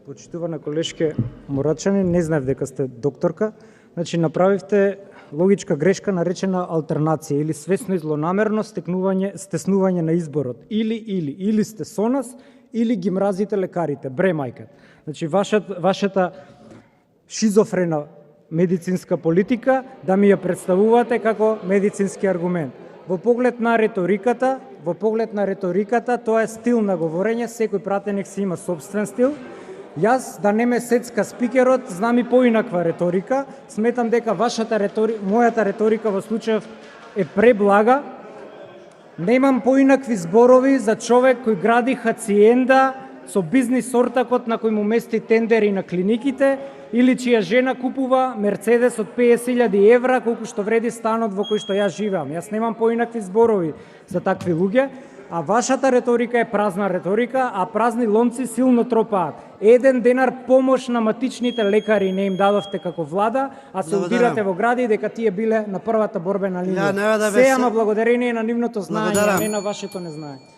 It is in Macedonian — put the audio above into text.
Почитувана колешке Мурачани, не знаев дека сте докторка. Значи направивте логичка грешка наречена алтернација или свесно и злонамерно стеснување на изборот. Или сте со нас, или ги мразите лекарите. Бре мајка. Значи вашата шизофрена медицинска политика да ми ја представувате како медицински аргумент. Во поглед на риториката, тоа е стил на говорење, секој пратеник си има собствен стил. Јас, да не ме сецка спикерот, знам и поинаква риторика. Сметам дека мојата риторика во случајов е преблага. Немам поинакви зборови за човек кој гради хациенда со бизнис ортакот на кој му мести тендери на клиниките, или чија жена купува Мерцедес од 50.000 евра, колку што вреди станот во кој што јас живеам. Јас немам поинакви зборови за такви луѓе, а вашата риторика е празна риторика, а празни ломци силно тропаат. 1 денар помош на матичните лекари не им дадовте како влада, а се убирате во гради дека тие биле на првата борбена линија. Се ама благодарение на нивното знаење, не на вашето незнание.